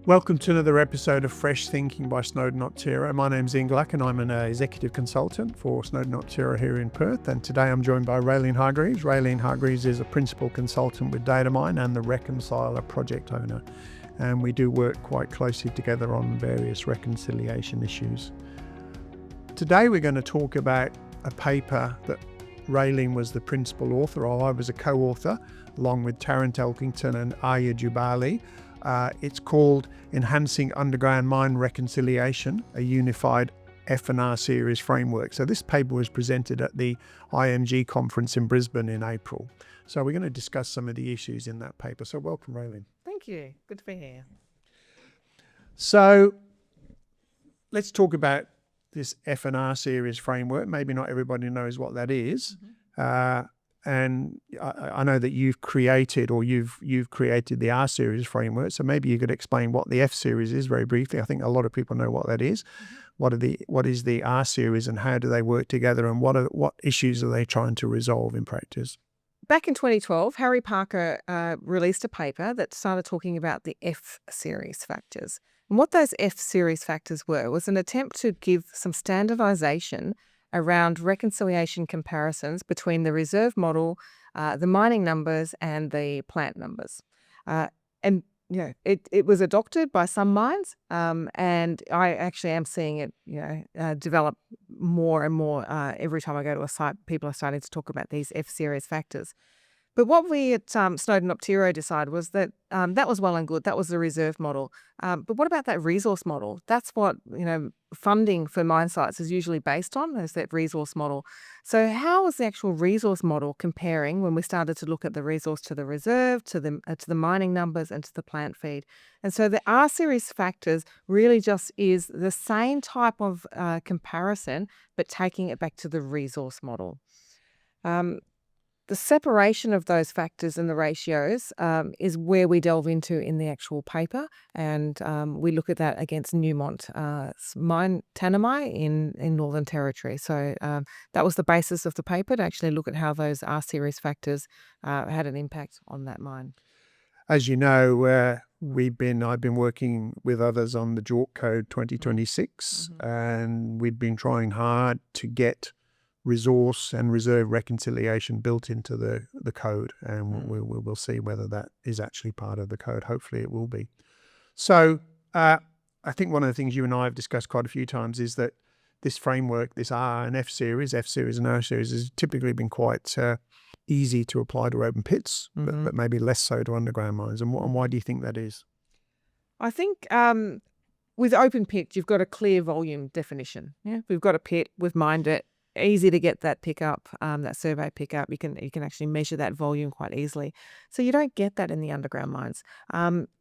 Welcome to another episode of Fresh Thinking by Snowden Optiro. My name's Ian Glacken. I'm an executive consultant for Snowden Optiro here in Perth, and today I'm joined by Rayleen Hargreaves. Rayleen Hargreaves is a principal consultant with Datamine and the Reconciler project owner, and we do work quite closely together on various reconciliation issues. Today we're going to talk about a paper that Rayleen was the principal author of. I was a co-author along with Tarrant, Elkington and Arja, Jewbali. It's called Enhancing Underground Mine Reconciliation, a Unified F&R Series Framework. So this paper was presented at the IMG conference in Brisbane in April. So we're going to discuss some of the issues in that paper. So welcome, Rayleen. Thank you. Good to be here. So let's talk about this F&R Series Framework. Maybe not everybody knows what that is. And I know that you've created the R series framework. So maybe you could explain what the F series is very briefly. I think a lot of people know what that is. What is the R series and how do they work together, and what issues are they trying to resolve in practice? Back in 2012, Harry Parker released a paper that started talking about the F series factors. And what those F series factors were was an attempt to give some standardization around reconciliation comparisons between the reserve model, the mining numbers and the plant numbers. And it was adopted by some mines, and I actually am seeing it develop more and more. Every time I go to a site, people are starting to talk about these F-series factors. But what we at Snowden Optiro decided was that that was well and good. That was the reserve model. But what about that resource model? That's what funding for mine sites is usually based on, is that resource model. So how was the actual resource model comparing when we started to look at the resource to the reserve, to the mining numbers and to the plant feed? And so the R series factors really just is the same type of comparison, but taking it back to the resource model. The separation of those factors and the ratios is where we delve into in the actual paper, and we look at that against Newmont mine Tanami in Northern Territory. So that was the basis of the paper, to actually look at how those R series factors had an impact on that mine. As you know, I've been working with others on the JORC Code 2026, and we've been trying hard to get resource and reserve reconciliation built into the code, and we'll see whether that is actually part of the code. Hopefully it will be. So I think one of the things you and I have discussed quite a few times is that this framework, this R and F series and R series, has typically been quite easy to apply to open pits, but maybe less so to underground mines. And why do you think that is? I think with open pit, you've got a clear volume definition. Yeah, we've got a pit, we've mined it. Easy to get that pickup, that survey pickup. You can actually measure that volume quite easily. So you don't get that in the underground mines.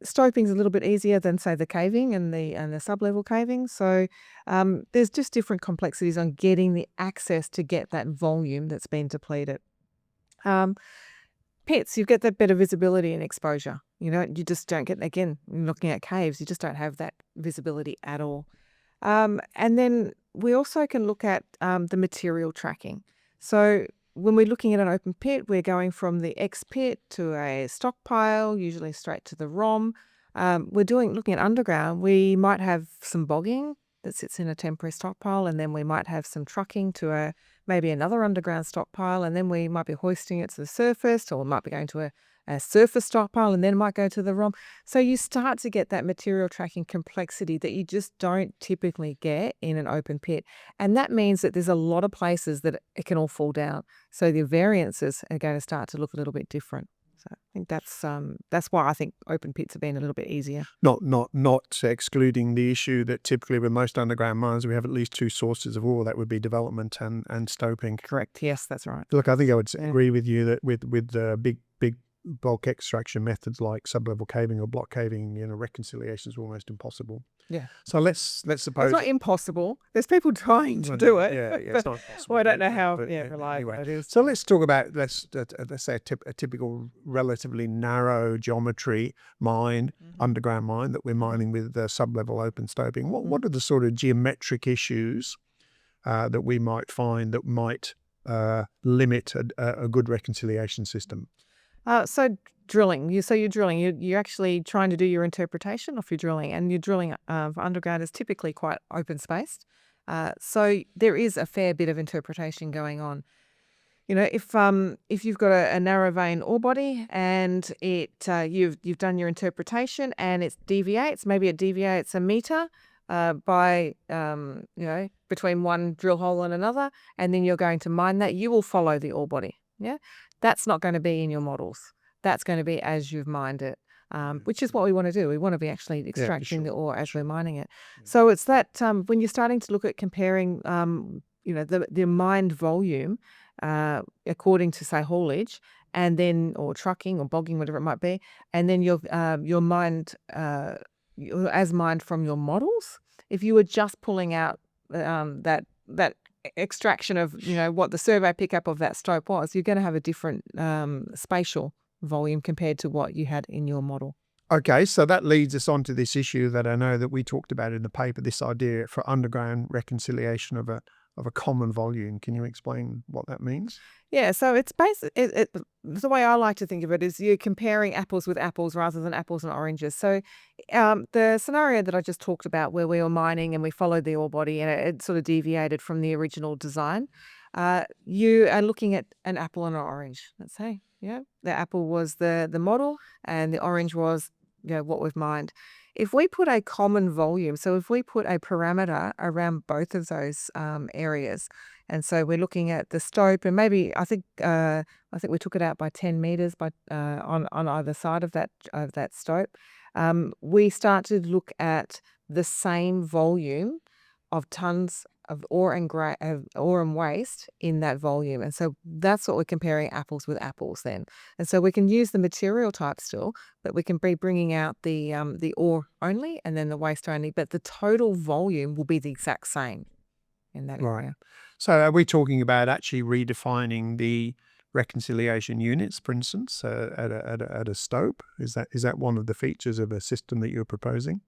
Stoping's a little bit easier than, say, the caving and the sub-level caving. So there's just different complexities on getting the access to get that volume that's been depleted. Pits, you get that better visibility and exposure. You just don't get, again, looking at caves, you just don't have that visibility at all. And then we also can look at the material tracking. So when we're looking at an open pit, we're going from the X pit to a stockpile, usually straight to the ROM. Looking at underground, we might have some bogging that sits in a temporary stockpile, and then we might have some trucking to maybe another underground stockpile, and then we might be hoisting it to the surface, or it might be going to a surface stockpile, and then might go to the ROM. So you start to get that material tracking complexity that you just don't typically get in an open pit. And that means that there's a lot of places that it can all fall down. So the variances are going to start to look a little bit different. So I think that's why I think open pits have been a little bit easier. Not excluding the issue that typically with most underground mines we have at least two sources of ore. That would be development and stoping. Correct. Yes, that's right. Look, I think I would agree with you that with big bulk extraction methods like sub-level caving or block caving, reconciliation is almost impossible. Yeah. So let's suppose it's not impossible. There's people trying to do it. Yeah, it's not impossible. Well, I don't know how reliable it is. So let's talk about let's say a typical relatively narrow geometry mine, underground mine that we're mining with sub-level open stoping. What are the sort of geometric issues that we might find that might limit a good reconciliation system? So drilling. You're drilling. You're actually trying to do your interpretation of your drilling, and your drilling for underground is typically quite open spaced. So there is a fair bit of interpretation going on. If you've got a narrow vein ore body and you've done your interpretation and it deviates, maybe it deviates a meter by between one drill hole and another, and then you're going to mine that, you will follow the ore body. Yeah, that's not going to be in your models. That's going to be as you've mined it. Which is what we want to do. We want to be actually extracting the ore as we're mining it. So it's that when you're starting to look at comparing, the mined volume according to, say, haulage, and then or trucking or bogging, whatever it might be, and then your mined as mined from your models. If you were just pulling out that extraction of what the survey pickup of that stope was, you're going to have a different spatial volume compared to what you had in your model. Okay, so that leads us on to this issue that I know that we talked about in the paper, this idea for underground reconciliation of a common volume. Can you explain what that means? Yeah, so it's the way I like to think of it is you're comparing apples with apples rather than apples and oranges. So the scenario that I just talked about where we were mining and we followed the ore body and it sort of deviated from the original design, you are looking at an apple and an orange, let's say. Yeah, the apple was the model and the orange was what we've mined. If we put a common volume, so if we put a parameter around both of those areas, and so we're looking at the stope, and maybe I think we took it out by 10 meters on either side of that stope. We start to look at the same volume of tons of ore and waste in that volume, and so that's what we're comparing apples with apples then. And so we can use the material type still, but we can be bringing out the ore only and then the waste only, but the total volume will be the exact same in that area. Right. So are we talking about actually redefining the reconciliation units, for instance, at a stope? Is that one of the features of a system that you're proposing?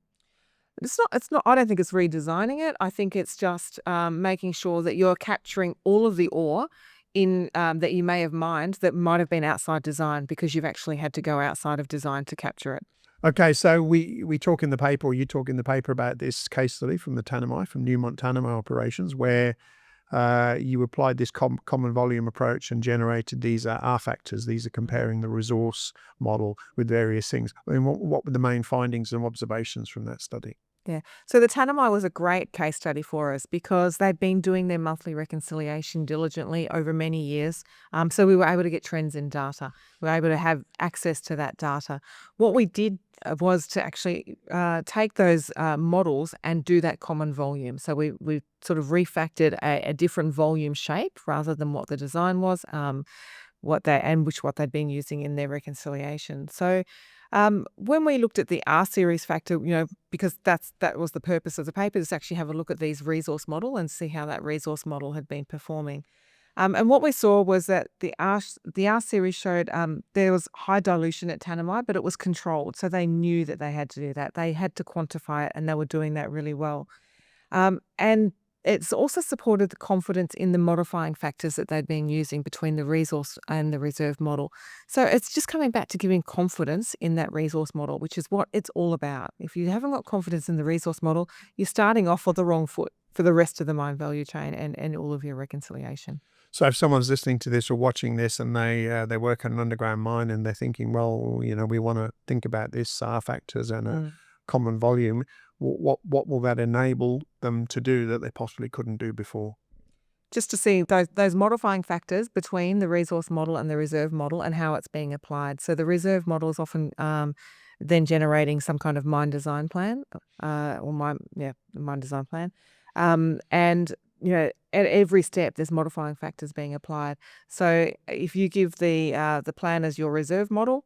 It's not. I don't think it's redesigning it. I think it's just making sure that you're capturing all of the ore in that you may have mined that might have been outside design because you've actually had to go outside of design to capture it. Okay, so we talk in the paper, or you talk in the paper, about this case study from the Tanami, from Newmont Tanami operations, where you applied this common volume approach and generated these R factors. These are comparing the resource model with various things. I mean, what were the main findings and observations from that study? Yeah. So the Tanami was a great case study for us because they'd been doing their monthly reconciliation diligently over many years. So we were able to get trends in data. We were able to have access to that data. What we did was to actually take those models and do that common volume. So we sort of refactored a different volume shape rather than what the design was, what they'd been using in their reconciliation. So when we looked at the R series factor, because that was the purpose of the paper, is to actually have a look at these resource model and see how that resource model had been performing. And what we saw was that the R series showed there was high dilution at Tanami, but it was controlled. So they knew that they had to do that. They had to quantify it, and they were doing that really well. And it's also supported the confidence in the modifying factors that they'd been using between the resource and the reserve model. So it's just coming back to giving confidence in that resource model, which is what it's all about. If you haven't got confidence in the resource model, you're starting off on the wrong foot for the rest of the mine value chain and all of your reconciliation. So if someone's listening to this or watching this and they work on an underground mine and they're thinking, well, we want to think about this R factors and a common volume, what will that enable them to do that they possibly couldn't do before? Just to see those modifying factors between the resource model and the reserve model and how it's being applied. So the reserve model is often then generating some kind of mine design plan, mine design plan, and at every step there's modifying factors being applied. So if you give the plan as your reserve model,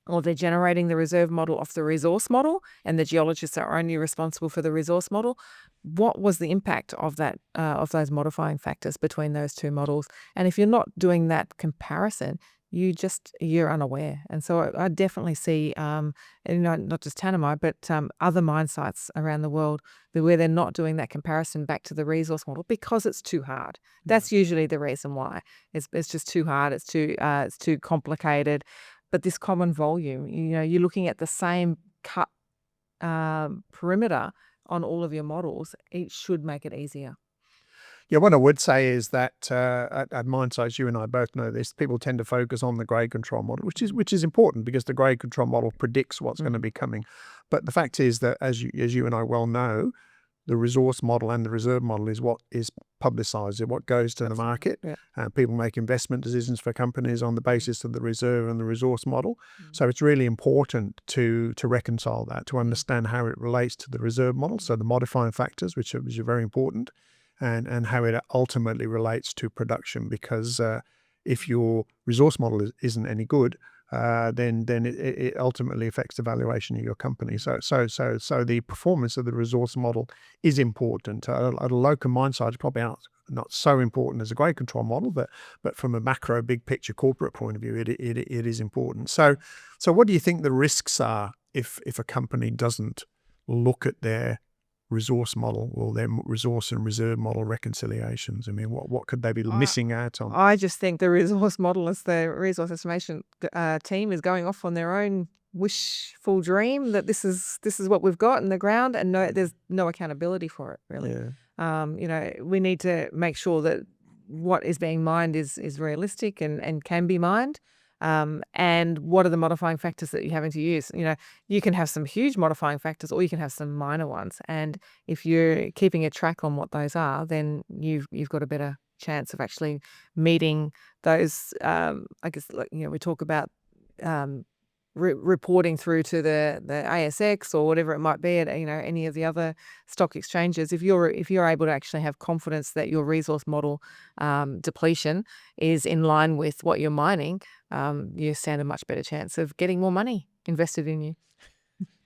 or they're generating the reserve model off the resource model, and the geologists are only responsible for the resource model, what was the impact of that of those modifying factors between those two models? And if you're not doing that comparison, you're unaware. And so I definitely see, and not just Tanami, but other mine sites around the world where they're not doing that comparison back to the resource model because it's too hard. That's usually the reason why. It's just too hard. It's too complicated. But this common volume, you're looking at the same cut perimeter on all of your models. It should make it easier. Yeah, what I would say is that at mine sites, you and I both know this, people tend to focus on the grade control model, which is important because the grade control model predicts what's going to be coming. But the fact is that, as you and I well know, the resource model and the reserve model is what is publicised, what goes to the market. Yeah. People make investment decisions for companies on the basis of the reserve and the resource model. So it's really important to reconcile that, to understand how it relates to the reserve model, so the modifying factors, which are very important, and how it ultimately relates to production. Because if your resource model isn't any good, then it ultimately affects the valuation of your company. So the performance of the resource model is important. At a local mine site, it's probably not so important as a grade control model, but from a macro, big picture corporate point of view, it is important. So what do you think the risks are if a company doesn't look at their resource model or their resource and reserve model reconciliations? I mean, what could they be missing out on? I just think the resource model, as the resource estimation team, is going off on their own wishful dream that this is what we've got in the ground, and there's no accountability for it, really. Yeah. We need to make sure that what is being mined is realistic and can be mined. And what are the modifying factors that you're having to use? You can have some huge modifying factors or you can have some minor ones. And if you're keeping a track on what those are, then you've got a better chance of actually meeting those. I guess, we talk about reporting through to the ASX or whatever it might be at any of the other stock exchanges. If you're able to actually have confidence that your resource model depletion is in line with what you're mining, you stand a much better chance of getting more money invested in you.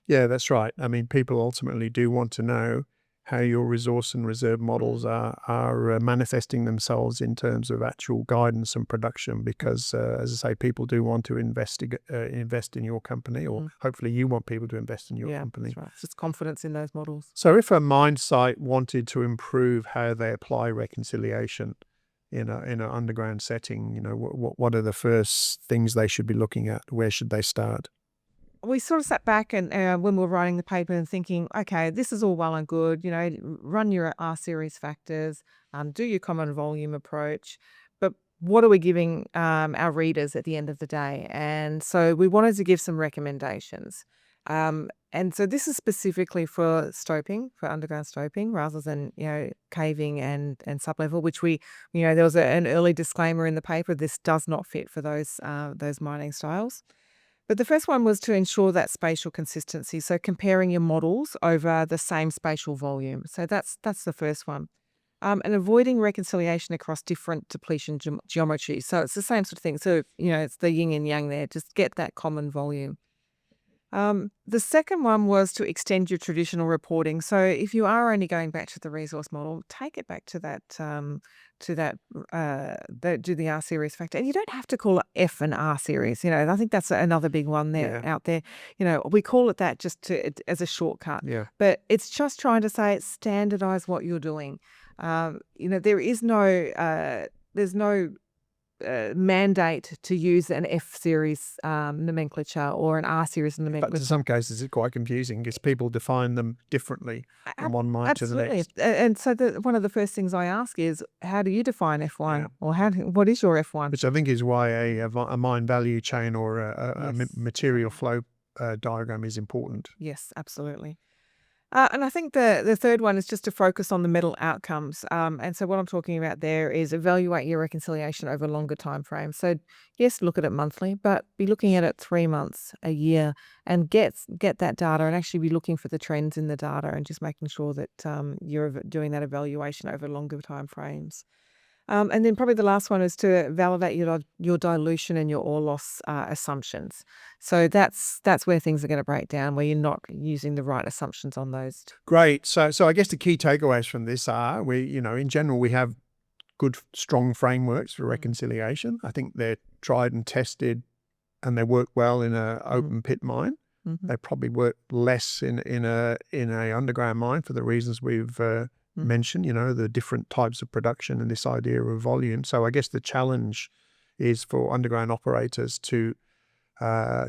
Yeah, that's right. I mean, people ultimately do want to know how your resource and reserve models are manifesting themselves in terms of actual guidance and production, because, as I say, people do want to invest in your company, or hopefully you want people to invest in your company. That's right. It's just confidence in those models. So if a mine site wanted to improve how they apply reconciliation in an underground setting, what are the first things they should be looking at? Where should they start? We sort of sat back and when we were writing the paper and thinking, okay, this is all well and good, run your R series factors, do your common volume approach, but what are we giving our readers at the end of the day? And so we wanted to give some recommendations. And so this is specifically for stoping, for underground stoping, rather than, caving and sublevel, which there was an early disclaimer in the paper. This does not fit for those mining styles. But the first one was to ensure that spatial consistency. So comparing your models over the same spatial volume. So that's the first one. And avoiding reconciliation across different depletion geometries. So it's the same sort of thing. So, it's the yin and yang there. Just get that common volume. The second one was to extend your traditional reporting. So if you are only going back to the resource model, take it back to that, do the R series factor. And you don't have to call it F and R series. I think that's another big one out there. We call it that just as a shortcut. Yeah. But it's just trying to say standardize what you're doing. There is there's no mandate to use an F series nomenclature or an R series nomenclature. But in some cases, it's quite confusing because people define them differently from one mine to the next. And so one of the first things I ask is, how do you define F1? Or what is your F1? Which I think is why a mine value chain or a material flow diagram is important. Yes, absolutely. And I think the third one is just to focus on the metal outcomes. And so what I'm talking about there is evaluate your reconciliation over longer time frames. So yes, look at it monthly, but be looking at it 3 months, a year, and get that data and actually be looking for the trends in the data and just making sure that you're doing that evaluation over longer time frames. And then probably the last one is to validate your dilution and your ore loss assumptions. So that's where things are going to break down, where you're not using the right assumptions on those. Great. So I guess the key takeaways from this are in general, we have good, strong frameworks for reconciliation. I think they're tried and tested and they work well in a open pit mine. They probably work less in a underground mine for the reasons we've mentioned, the different types of production and this idea of volume. So I guess the challenge is for underground operators to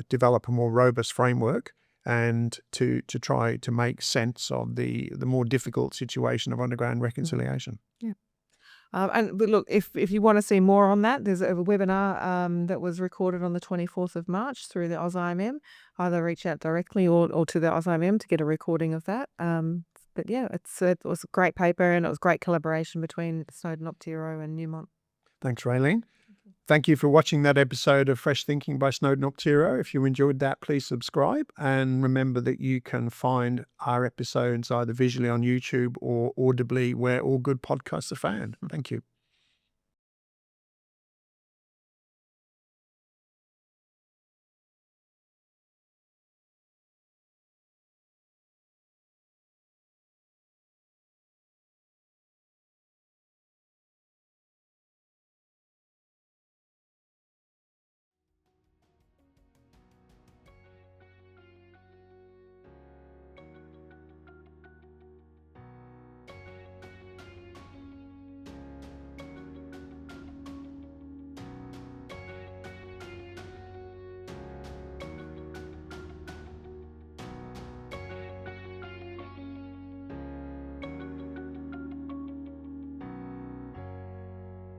develop a more robust framework and to try to make sense of the more difficult situation of underground reconciliation. Yeah. But look, if you want to see more on that, there's a webinar that was recorded on the 24th of March through the AusIMM. Either reach out directly or to the AusIMM to get a recording of that. But yeah, it was a great paper and it was great collaboration between Snowden Optiro and Newmont. Thanks, Rayleen. Thank you for watching that episode of Fresh Thinking by Snowden Optiro. If you enjoyed that, please subscribe. And remember that you can find our episodes either visually on YouTube or audibly where all good podcasts are found. Thank you.